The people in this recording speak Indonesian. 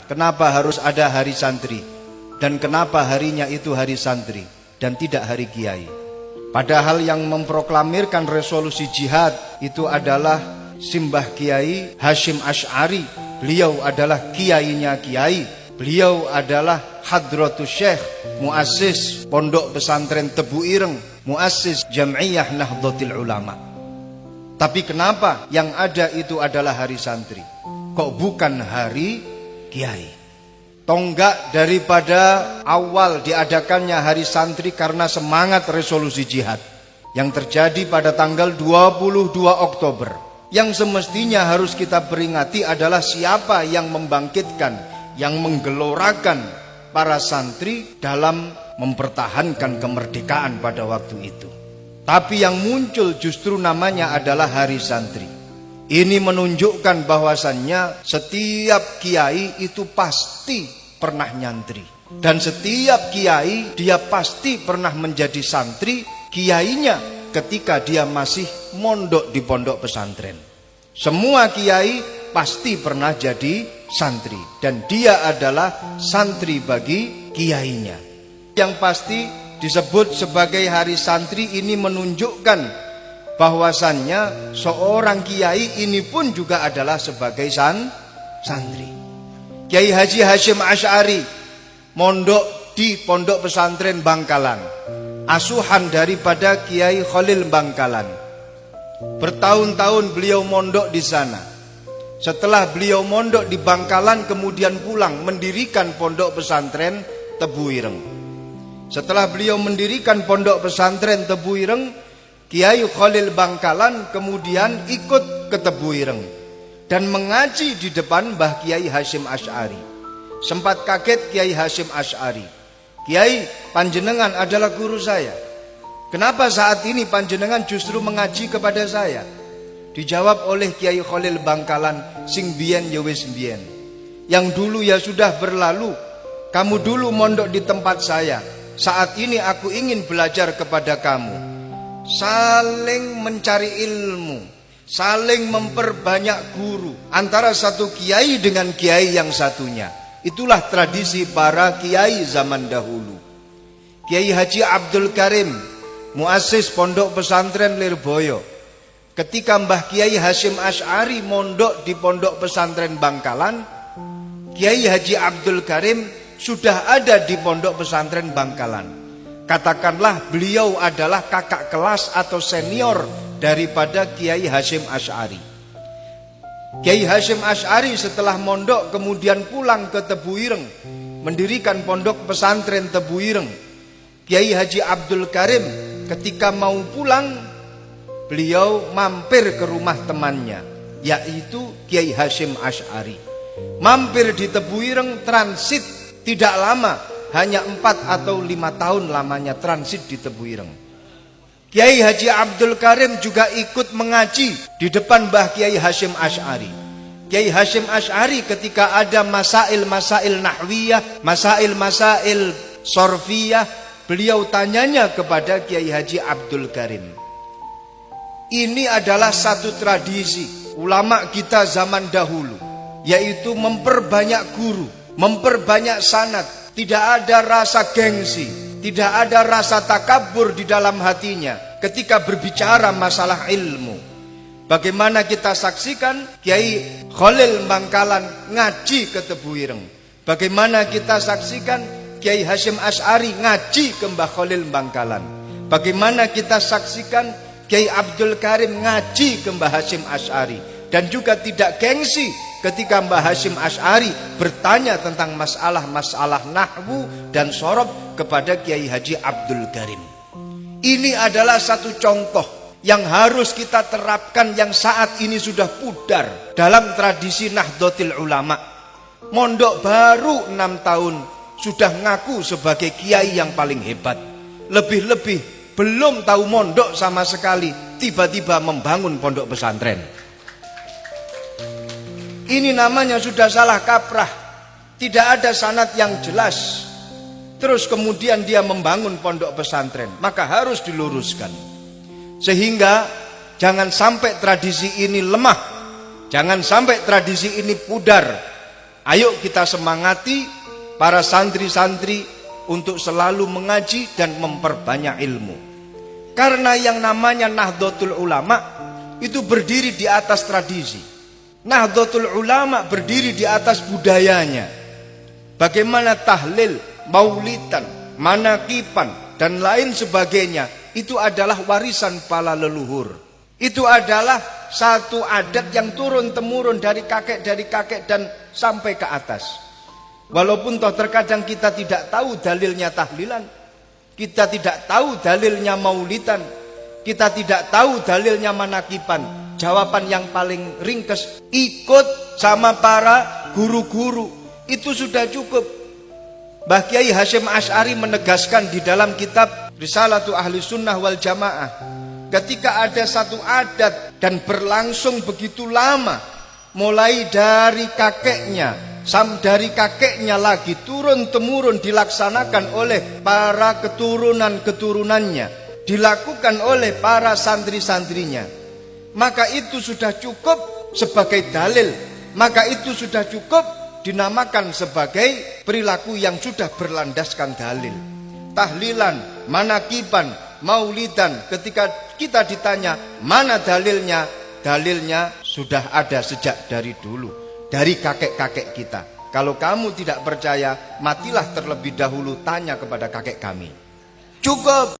kenapa harus ada hari santri dan kenapa harinya itu hari santri dan tidak hari kiai. Padahal yang memproklamirkan resolusi jihad itu adalah Simbah Kiai Hasyim Asy'ari. Beliau adalah kiainya kiai. Beliau adalah Hadratus Syekh, muassis Pondok Pesantren Tebu Ireng, muassis Jam'iyah Nahdlatul Ulama. Tapi kenapa yang ada itu adalah hari santri? Kok bukan hari kiai? Tonggak daripada awal diadakannya hari santri karena semangat resolusi jihad yang terjadi pada tanggal 22 Oktober. Yang semestinya harus kita peringati adalah siapa yang membangkitkan, yang menggelorakan para santri dalam mempertahankan kemerdekaan pada waktu itu. Tapi yang muncul justru namanya adalah hari santri. Ini menunjukkan bahwasannya setiap kiai itu pasti pernah nyantri. Dan setiap kiai dia pasti pernah menjadi santri kiainya ketika dia masih mondok di pondok pesantren. Semua kiai pasti pernah jadi santri dan dia adalah santri bagi kiainya. Yang pasti disebut sebagai hari santri ini menunjukkan bahwasannya seorang kiai ini pun juga adalah sebagai santri. Kiai Haji Hasyim Asy'ari mondok di Pondok Pesantren Bangkalan, asuhan daripada Kiai Khalil Bangkalan. Bertahun-tahun beliau mondok di sana. Setelah beliau mondok di Bangkalan kemudian pulang mendirikan Pondok Pesantren Tebu Ireng. Setelah beliau mendirikan Pondok Pesantren Tebu Ireng, Kiai Khalil Bangkalan kemudian ikut ke Tebu Ireng dan mengaji di depan Mbah Kiai Hasyim Asy'ari. Sempat kaget Kiai Hasyim Asy'ari, "Kiai, panjenengan adalah guru saya. Kenapa saat ini panjenengan justru mengaji kepada saya?" Dijawab oleh Kiai Khalil Bangkalan, "Sing biyen ya wis biyen. Yang dulu ya sudah berlalu. Kamu dulu mondok di tempat saya. Saat ini aku ingin belajar kepada kamu. Saling mencari ilmu, saling memperbanyak guru antara satu kiai dengan kiai yang satunya. Itulah tradisi para kiai zaman dahulu." Kiai Haji Abdul Karim, muassis Pondok Pesantren Lirboyo, ketika Mbah Kiai Hasyim Asy'ari mondok di Pondok Pesantren Bangkalan, Kiai Haji Abdul Karim sudah ada di Pondok Pesantren Bangkalan. Katakanlah beliau adalah kakak kelas atau senior daripada Kiai Hasyim Asy'ari. Kiai Hasyim Asy'ari setelah mondok kemudian pulang ke Tebu Ireng, mendirikan Pondok Pesantren Tebu Ireng. Kiai Haji Abdul Karim ketika mau pulang, beliau mampir ke rumah temannya, yaitu Kiai Hasyim Asy'ari. Mampir di Tebu Ireng, transit tidak lama, hanya 4 atau 5 tahun lamanya transit di Tebu Ireng. Kiai Haji Abdul Karim juga ikut mengaji di depan Mbah Kiai Hasyim Asy'ari. Kiai Hasyim Asy'ari ketika ada masail-masail nahwiyah, masail-masail sorfiyah, beliau tanyanya kepada Kiai Haji Abdul Karim. Ini adalah satu tradisi ulama kita zaman dahulu, yaitu memperbanyak guru, memperbanyak sanad. Tidak ada rasa gengsi, tidak ada rasa takabur di dalam hatinya ketika berbicara masalah ilmu. Bagaimana kita saksikan Kiai Khalil Bangkalan ngaji ke Tebu Ireng. Bagaimana kita saksikan Kiai Hasyim Asy'ari ngaji ke Mbah Khalil Bangkalan. Bagaimana kita saksikan Kiai Abdul Karim ngaji ke Mbah Hasyim Asy'ari. Dan juga tidak gengsi ketika Mbah Hasyim Asy'ari bertanya tentang masalah-masalah nahwu dan sorob kepada Kiai Haji Abdul Karim. Ini adalah satu contoh yang harus kita terapkan yang saat ini sudah pudar dalam tradisi Nahdlatul Ulama. Mondok baru 6 tahun sudah ngaku sebagai kiai yang paling hebat. Lebih-lebih belum tahu mondok sama sekali, tiba-tiba membangun pondok pesantren. Ini namanya sudah salah kaprah. Tidak ada sanad yang jelas. Terus kemudian dia membangun pondok pesantren. Maka harus diluruskan. Sehingga jangan sampai tradisi ini lemah. Jangan sampai tradisi ini pudar. Ayo kita semangati para santri-santri untuk selalu mengaji dan memperbanyak ilmu. Karena yang namanya Nahdlatul Ulama itu berdiri di atas tradisi. Nahdlatul Ulama berdiri di atas budayanya. Bagaimana tahlil, maulidan, manakiban, dan lain sebagainya, itu adalah warisan para leluhur. Itu adalah satu adat yang turun-temurun dari kakek dan sampai ke atas. Walaupun toh terkadang kita tidak tahu dalilnya tahlilan, kita tidak tahu dalilnya maulidan, kita tidak tahu dalilnya manakiban. Jawaban yang paling ringkas, ikut sama para guru-guru, itu sudah cukup. Mbah Kiai Hasyim Asy'ari menegaskan di dalam kitab Risalatu Ahli Sunnah wal Jamaah, ketika ada satu adat dan berlangsung begitu lama, mulai dari kakeknya, dari kakeknya lagi turun-temurun dilaksanakan oleh para keturunan-keturunannya, dilakukan oleh para santri-santrinya, maka itu sudah cukup sebagai dalil, maka itu sudah cukup dinamakan sebagai perilaku yang sudah berlandaskan dalil. Tahlilan, manakiban, maulidan, ketika kita ditanya mana dalilnya, dalilnya sudah ada sejak dari dulu, dari kakek-kakek kita. Kalau kamu tidak percaya, matilah terlebih dahulu, tanya kepada kakek kami. Cukup.